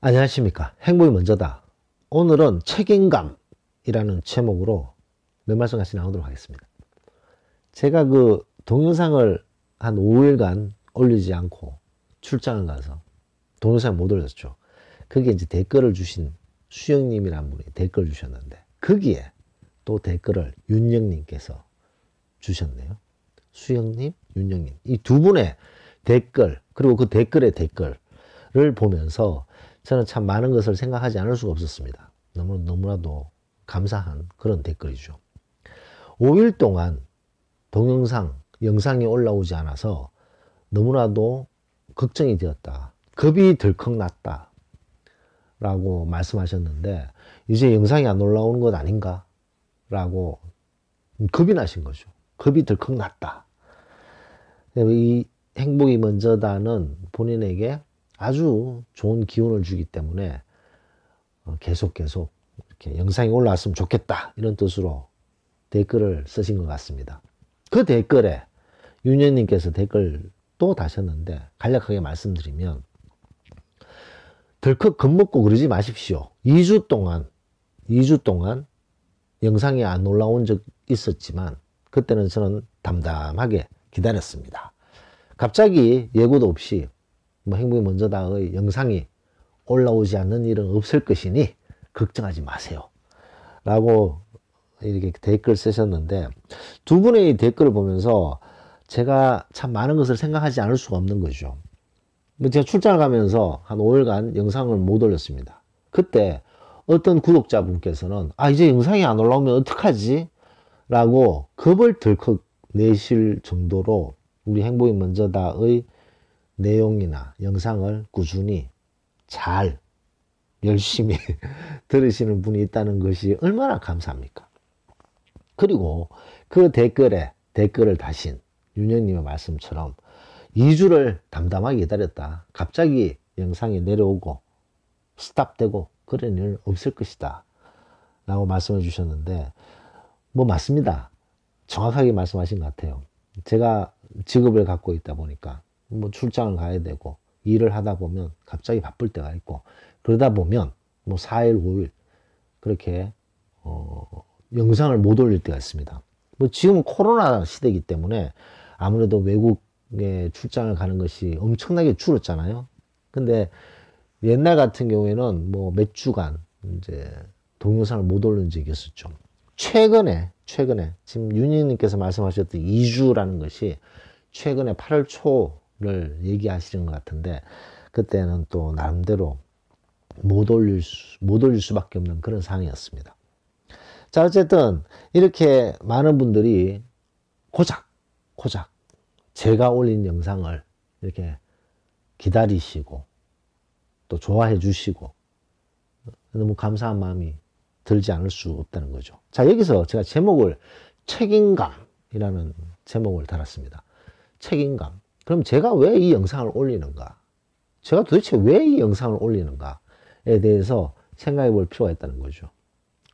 안녕하십니까. 행복이 먼저다. 오늘은 책임감이라는 제목으로 몇 말씀 같이 나오도록 하겠습니다. 제가 그 동영상을 한 5일간 올리지 않고 출장을 가서 동영상을 못 올렸죠. 거기에 이제 댓글을 주신 수영님이라는 분이 댓글 주셨는데, 거기에 또 댓글을 윤영님께서 주셨네요. 수영님, 윤영님. 이 두 분의 댓글, 그리고 그 댓글의 댓글을 보면서 저는 참 많은 것을 생각하지 않을 수가 없었습니다. 너무나도 감사한 그런 댓글이죠. 5일 동안 영상이 올라오지 않아서 너무나도 걱정이 되었다. 겁이 덜컥 났다. 라고 말씀하셨는데, 이제 영상이 안 올라오는 것 아닌가? 라고 겁이 나신 거죠. 겁이 덜컥 났다. 이 행복이 먼저다는 본인에게 아주 좋은 기운을 주기 때문에 계속 이렇게 영상이 올라왔으면 좋겠다, 이런 뜻으로 댓글을 쓰신 것 같습니다. 그 댓글에 윤현님께서 댓글 또 다셨는데, 간략하게 말씀드리면, 덜컥 겁먹고 그러지 마십시오. 2주 동안 영상이 안 올라온 적 있었지만 그때는 저는 담담하게 기다렸습니다. 갑자기 예고도 없이 행복이 먼저다의 영상이 올라오지 않는 일은 없을 것이니 걱정하지 마세요. 라고 이렇게 댓글 쓰셨는데, 두 분의 이 댓글을 보면서 제가 참 많은 것을 생각하지 않을 수가 없는 거죠. 제가 출장을 가면서 한 5일간 영상을 못 올렸습니다. 그때 어떤 구독자분께서는 이제 영상이 안 올라오면 어떡하지? 라고 겁을 덜컥 내실 정도로 우리 행복이 먼저다의 내용이나 영상을 꾸준히 잘 열심히 들으시는 분이 있다는 것이 얼마나 감사합니까? 그리고 그 댓글을 다신 윤영님의 말씀처럼 2주를 담담하게 기다렸다. 갑자기 영상이 내려오고 스탑되고 그런 일은 없을 것이다. 라고 말씀해 주셨는데, 맞습니다. 정확하게 말씀하신 것 같아요. 제가 직업을 갖고 있다 보니까 출장을 가야 되고 일을 하다 보면 갑자기 바쁠 때가 있고, 그러다 보면 4일, 5일 그렇게 영상을 못 올릴 때가 있습니다. 지금은 코로나 시대이기 때문에 아무래도 외국에 출장을 가는 것이 엄청나게 줄었잖아요. 근데 옛날 같은 경우에는 몇 주간 이제 동영상을 못 올린 적이 있었죠. 최근에 지금 윤희님께서 말씀하셨던 2주라는 것이 최근에 8월 초를 얘기하시는 것 같은데, 그때는 또 나름대로 못 올릴 수밖에 없는 그런 상황이었습니다. 자, 어쨌든 이렇게 많은 분들이 고작 제가 올린 영상을 이렇게 기다리시고 또 좋아해 주시고 너무 감사한 마음이 들지 않을 수 없다는 거죠. 자, 여기서 제가 책임감이라는 제목을 달았습니다. 책임감. 그럼 제가 왜 이 영상을 올리는가? 제가 도대체 왜 이 영상을 올리는가에 대해서 생각해 볼 필요가 있다는 거죠.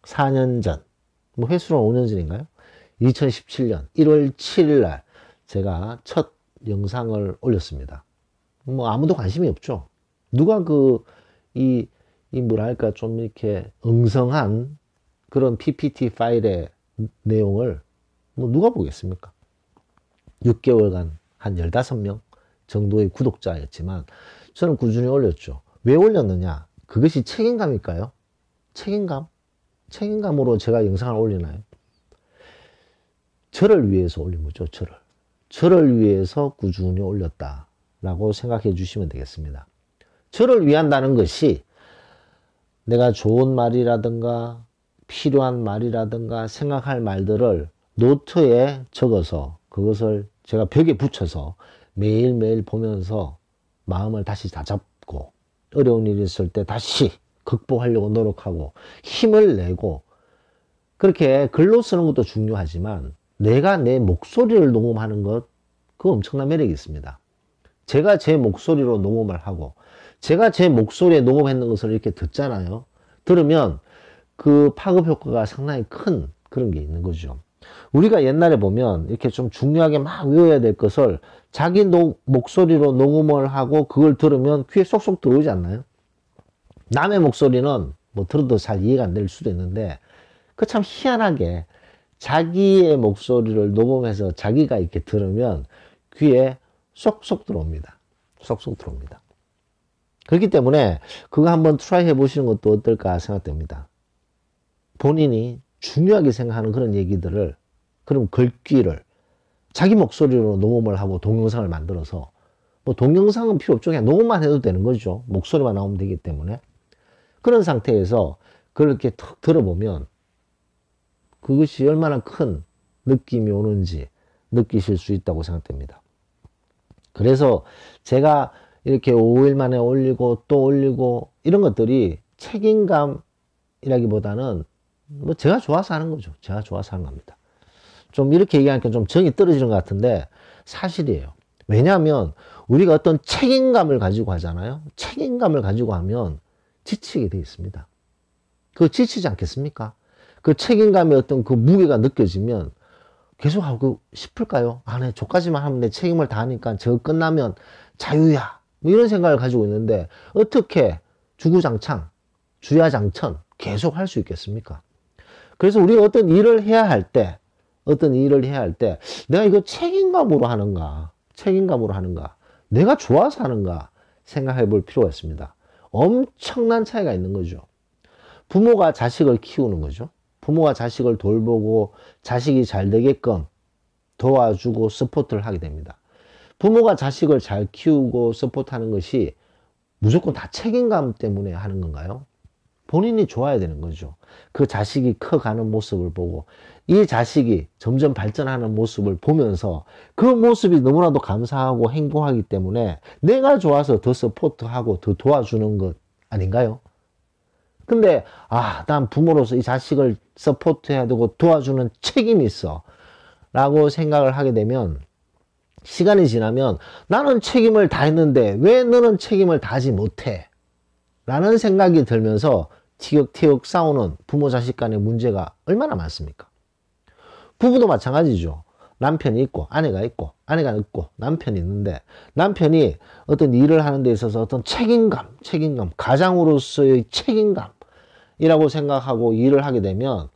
4년 전, 횟수로 5년 전인가요? 2017년 1월 7일 날 제가 첫 영상을 올렸습니다. 아무도 관심이 없죠. 누가 뭐랄까, 좀 이렇게 엉성한 그런 PPT 파일의 내용을 누가 보겠습니까? 6개월간 한 15명 정도의 구독자였지만 저는 꾸준히 올렸죠. 왜 올렸느냐? 그것이 책임감일까요? 책임감으로 제가 영상을 올리나요? 저를 위해서 올린 거죠. 저를 위해서 꾸준히 올렸다라고 생각해 주시면 되겠습니다. 저를 위한다는 것이 내가 좋은 말이라든가 필요한 말이라든가 생각할 말들을 노트에 적어서 그것을 제가 벽에 붙여서 매일매일 보면서 마음을 다시 다잡고 어려운 일이 있을 때 다시 극복하려고 노력하고 힘을 내고, 그렇게 글로 쓰는 것도 중요하지만 내가 내 목소리를 녹음하는 것, 그거 엄청난 매력이 있습니다. 제가 제 목소리로 녹음을 하고 제가 제 목소리에 녹음했는 것을 이렇게 듣잖아요. 들으면 그 파급 효과가 상당히 큰 그런 게 있는 거죠. 우리가 옛날에 보면 이렇게 좀 중요하게 막 외워야 될 것을 자기 목소리로 녹음을 하고 그걸 들으면 귀에 쏙쏙 들어오지 않나요? 남의 목소리는 뭐 들어도 잘 이해가 안 될 수도 있는데 그 참 희한하게 자기의 목소리를 녹음해서 자기가 이렇게 들으면 귀에 쏙쏙 들어옵니다. 쏙쏙 들어옵니다. 그렇기 때문에 그거 한번 트라이 해보시는 것도 어떨까 생각됩니다. 본인이 중요하게 생각하는 그런 얘기들을, 그럼 글귀를 자기 목소리로 녹음을 하고 동영상을 만들어서, 뭐 동영상은 필요 없죠. 그냥 녹음만 해도 되는 거죠. 목소리만 나오면 되기 때문에. 그런 상태에서 그렇게 툭 들어보면 그것이 얼마나 큰 느낌이 오는지 느끼실 수 있다고 생각됩니다. 그래서 제가 이렇게 5일 만에 올리고 또 올리고 이런 것들이 책임감이라기보다는 뭐 제가 좋아서 하는 거죠. 제가 좋아서 하는 겁니다. 좀 이렇게 얘기하니까 좀 정이 떨어지는 것 같은데 사실이에요. 왜냐하면 우리가 어떤 책임감을 가지고 하잖아요. 책임감을 가지고 하면 지치게 되어 있습니다. 그거 지치지 않겠습니까? 그 책임감의 어떤 그 무게가 느껴지면 계속 하고 싶을까요? 아, 네, 저까지만 하면 내 책임을 다하니까 저거 끝나면 자유야. 뭐 이런 생각을 가지고 있는데 어떻게 주구장창, 주야장천 계속 할 수 있겠습니까? 그래서 우리가 어떤 일을 해야 할 때, 내가 이거 책임감으로 하는가, 내가 좋아서 하는가 생각해 볼 필요가 있습니다. 엄청난 차이가 있는 거죠. 부모가 자식을 키우는 거죠. 부모가 자식을 돌보고 자식이 잘 되게끔 도와주고 서포트를 하게 됩니다. 부모가 자식을 잘 키우고 서포트하는 것이 무조건 다 책임감 때문에 하는 건가요? 본인이 좋아야 되는 거죠. 그 자식이 커가는 모습을 보고 이 자식이 점점 발전하는 모습을 보면서 그 모습이 너무나도 감사하고 행복하기 때문에 내가 좋아서 더 서포트하고 더 도와주는 것 아닌가요? 근데 난 부모로서 이 자식을 서포트해야 되고 도와주는 책임이 있어 라고 생각을 하게 되면 시간이 지나면 나는 책임을 다했는데 왜 너는 책임을 다하지 못해? 라는 생각이 들면서 티격태격 싸우는 부모 자식 간의 문제가 얼마나 많습니까? 부부도 마찬가지죠. 남편이 있고 아내가 있고 남편이 있는데 남편이 어떤 일을 하는 데 있어서 어떤 책임감, 가장으로서의 책임감이라고 생각하고 일을 하게 되면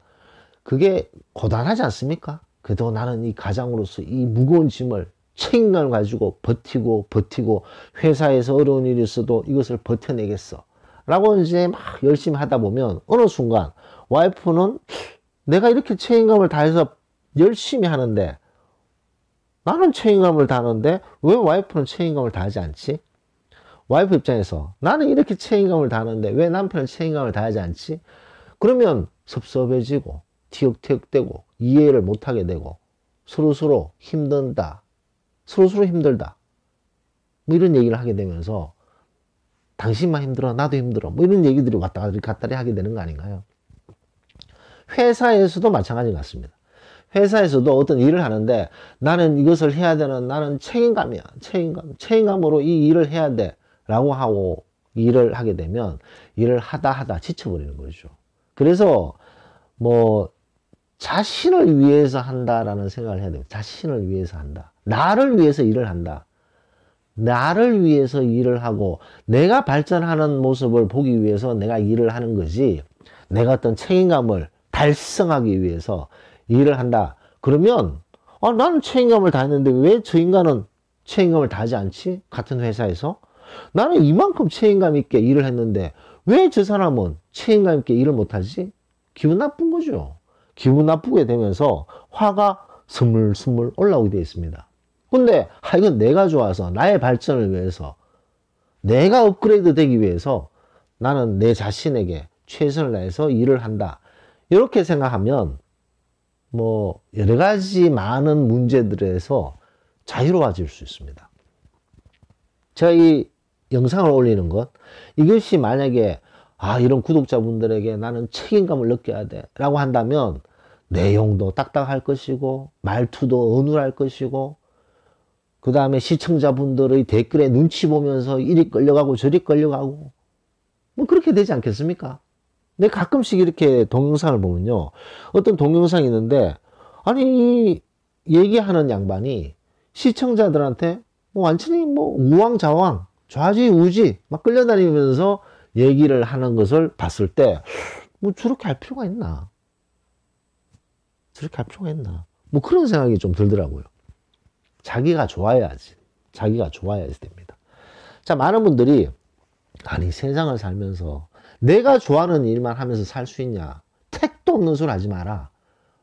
그게 고단하지 않습니까? 그래도 나는 이 가장으로서 이 무거운 짐을 책임감을 가지고 버티고 회사에서 어려운 일이 있어도 이것을 버텨내겠어 라고 이제 막 열심히 하다 보면 어느 순간 와이프는 내가 이렇게 책임감을 다해서 열심히 하는데 나는 책임감을 다하는데 왜 와이프는 책임감을 다하지 않지? 와이프 입장에서 나는 이렇게 책임감을 다하는데 왜 남편은 책임감을 다하지 않지? 그러면 섭섭해지고 티격태격되고 이해를 못하게 되고 서로서로 힘들다 뭐 이런 얘기를 하게 되면서 당신만 힘들어 나도 힘들어 뭐 이런 얘기들이 왔다리 갔다리 하게 되는 거 아닌가요? 회사에서도 마찬가지 같습니다. 회사에서도 어떤 일을 하는데 나는 이것을 해야 되는 나는 책임감이야. 책임감으로 이 일을 해야 돼 라고 하고 일을 하게 되면 일을 하다 지쳐버리는 거죠. 그래서 뭐 자신을 위해서 한다라는 생각을 해야 돼요. 자신을 위해서 한다. 나를 위해서 일을 한다. 나를 위해서 일을 하고 내가 발전하는 모습을 보기 위해서 내가 일을 하는 거지 내가 어떤 책임감을 달성하기 위해서 일을 한다. 그러면 나는 책임감을 다했는데 왜 저 인간은 책임감을 다하지 않지? 같은 회사에서 나는 이만큼 책임감 있게 일을 했는데 왜 저 사람은 책임감 있게 일을 못하지? 기분 나쁜 거죠. 기분 나쁘게 되면서 화가 스물스물 올라오게 되어 있습니다. 근데 이건 내가 좋아서 나의 발전을 위해서 내가 업그레이드 되기 위해서 나는 내 자신에게 최선을 다해서 일을 한다. 이렇게 생각하면 뭐 여러 가지 많은 문제들에서 자유로워질 수 있습니다. 제가 이 영상을 올리는 것 이것이 만약에 이런 구독자분들에게 나는 책임감을 느껴야 돼 라고 한다면 내용도 딱딱할 것이고 말투도 어눌할 것이고 그 다음에 시청자분들의 댓글에 눈치 보면서 이리 끌려가고 저리 끌려가고 뭐 그렇게 되지 않겠습니까? 근데 가끔씩 이렇게 동영상을 보면요 어떤 동영상이 있는데 아니 얘기하는 양반이 시청자들한테 뭐 완전히 뭐 우왕좌왕 좌지우지 막 끌려다니면서 얘기를 하는 것을 봤을 때, 뭐 저렇게 할 필요가 있나? 저렇게 할 필요가 있나? 뭐 그런 생각이 좀 들더라고요. 자기가 좋아야지. 자기가 좋아야지 됩니다. 자, 많은 분들이, 아니, 세상을 살면서 내가 좋아하는 일만 하면서 살 수 있냐? 택도 없는 소리 하지 마라.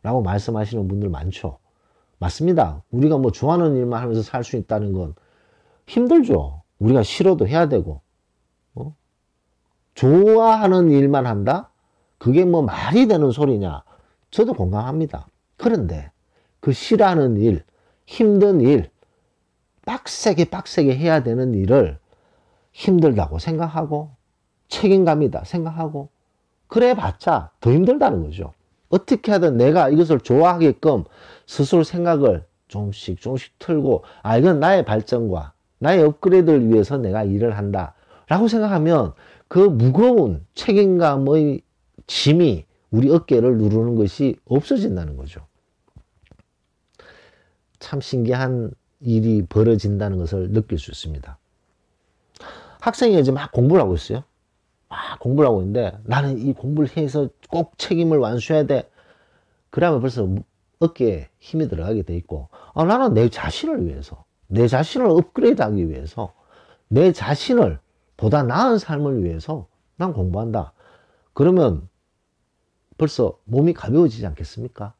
라고 말씀하시는 분들 많죠. 맞습니다. 우리가 뭐 좋아하는 일만 하면서 살 수 있다는 건 힘들죠. 우리가 싫어도 해야 되고, 좋아하는 일만 한다? 그게 뭐 말이 되는 소리냐? 저도 공감합니다. 그런데 그 싫어하는 일, 힘든 일, 빡세게 해야 되는 일을 힘들다고 생각하고 책임감이다 생각하고 그래 봤자 더 힘들다는 거죠. 어떻게 하든 내가 이것을 좋아하게끔 스스로 생각을 조금씩 틀고, 아, 이건 나의 발전과 나의 업그레이드를 위해서 내가 일을 한다 라고 생각하면 그 무거운 책임감의 짐이 우리 어깨를 누르는 것이 없어진다는 거죠. 참 신기한 일이 벌어진다는 것을 느낄 수 있습니다. 학생이 이제 막 공부를 하고 있어요. 막 공부를 하고 있는데, 나는 이 공부를 해서 꼭 책임을 완수해야 돼. 그러면 벌써 어깨에 힘이 들어가게 돼 있고, 아, 나는 내 자신을 위해서, 내 자신을 업그레이드 하기 위해서, 내 자신을 보다 나은 삶을 위해서 난 공부한다. 그러면 벌써 몸이 가벼워지지 않겠습니까?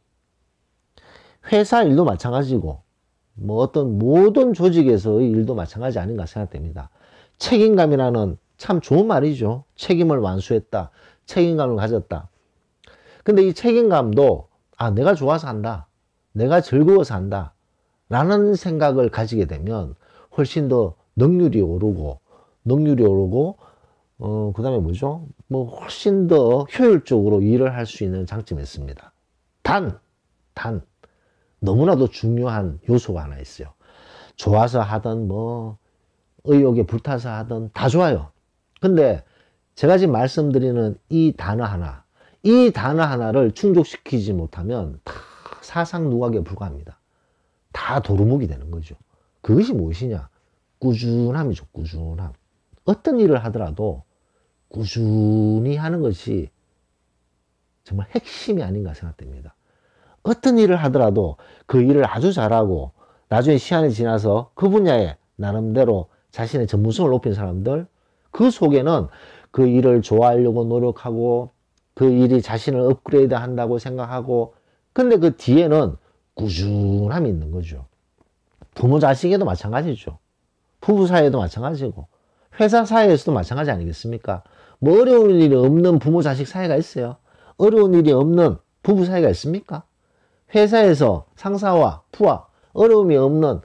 회사 일도 마찬가지고, 뭐 어떤 모든 조직에서의 일도 마찬가지 아닌가 생각됩니다. 책임감이라는 참 좋은 말이죠. 책임을 완수했다. 책임감을 가졌다. 근데 이 책임감도, 아, 내가 좋아서 한다. 내가 즐거워서 한다. 라는 생각을 가지게 되면 훨씬 더 능률이 오르고, 그 다음에 뭐죠? 뭐 훨씬 더 효율적으로 일을 할 수 있는 장점이 있습니다. 단, 너무나도 중요한 요소가 하나 있어요. 좋아서 하든 뭐 의욕에 불타서 하든 다 좋아요. 근데 제가 지금 말씀드리는 이 단어 하나를 충족시키지 못하면 다 사상 누각에 불과합니다. 다 도루묵이 되는 거죠. 그것이 무엇이냐? 꾸준함이죠. 꾸준함. 어떤 일을 하더라도 꾸준히 하는 것이 정말 핵심이 아닌가 생각됩니다. 어떤 일을 하더라도 그 일을 아주 잘하고 나중에 시간이 지나서 그 분야에 나름대로 자신의 전문성을 높인 사람들, 그 속에는 그 일을 좋아하려고 노력하고 그 일이 자신을 업그레이드 한다고 생각하고, 근데 그 뒤에는 꾸준함이 있는 거죠. 부모 자식에도 마찬가지죠. 부부 사이에도 마찬가지고 회사 사이에서도 마찬가지 아니겠습니까? 뭐 어려운 일이 없는 부모 자식 사이가 있어요? 어려운 일이 없는 부부 사이가 있습니까? 회사에서 상사와 부하 어려움이 없는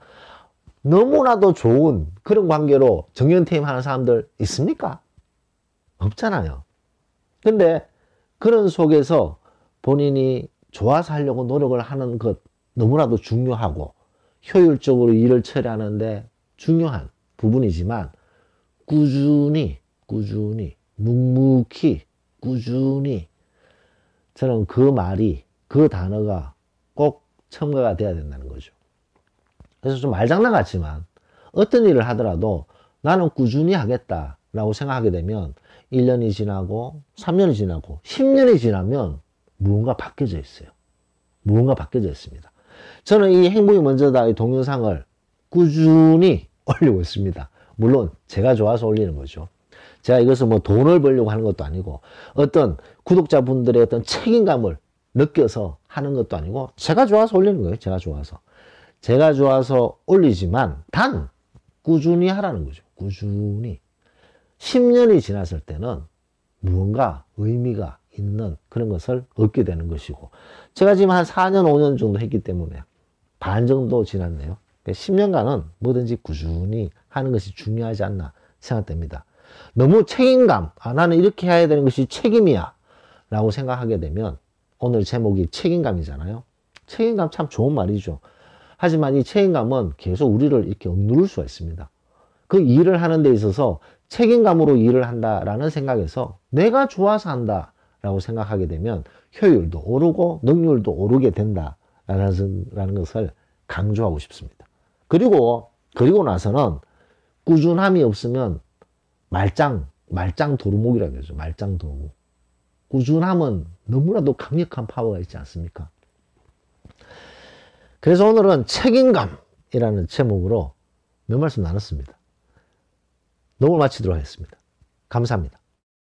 너무나도 좋은 그런 관계로 정년퇴임 하는 사람들 있습니까? 없잖아요. 근데 그런 속에서 본인이 좋아서 하려고 노력을 하는 것 너무나도 중요하고 효율적으로 일을 처리하는데 중요한 부분이지만, 꾸준히 묵묵히 꾸준히, 저는 그 말이, 그 단어가 꼭 첨가가 돼야 된다는 거죠. 그래서 좀 말장난 같지만 어떤 일을 하더라도 나는 꾸준히 하겠다라고 생각하게 되면 1년이 지나고 3년이 지나고 10년이 지나면 무언가 바뀌어져 있어요. 무언가 바뀌어져 있습니다. 저는 이 행복이 먼저다의 동영상을 꾸준히 올리고 있습니다. 물론 제가 좋아서 올리는 거죠. 제가 이것을 뭐 돈을 벌려고 하는 것도 아니고 어떤 구독자분들의 어떤 책임감을 느껴서 하는 것도 아니고 제가 좋아서 올리는 거예요. 제가 좋아서 올리지만 단 꾸준히 하라는 거죠. 꾸준히. 10년이 지났을 때는 무언가 의미가 있는 그런 것을 얻게 되는 것이고, 제가 지금 한 4년 5년 정도 했기 때문에 반 정도 지났네요. 10년간은 뭐든지 꾸준히 하는 것이 중요하지 않나 생각됩니다. 너무 책임감, 아, 나는 이렇게 해야 되는 것이 책임이야 라고 생각하게 되면, 오늘 제목이 책임감이잖아요. 책임감 참 좋은 말이죠. 하지만 이 책임감은 계속 우리를 이렇게 억누를 수가 있습니다. 그 일을 하는 데 있어서 책임감으로 일을 한다라는 생각에서 내가 좋아서 한다라고 생각하게 되면 효율도 오르고 능률도 오르게 된다라는 것을 강조하고 싶습니다. 그리고 나서는 꾸준함이 없으면 말짱, 말짱 도루묵이라고 하죠. 말짱 도루묵. 꾸준함은 너무나도 강력한 파워가 있지 않습니까? 그래서 오늘은 책임감이라는 제목으로 몇 말씀 나눴습니다. 녹음을 마치도록 하겠습니다. 감사합니다.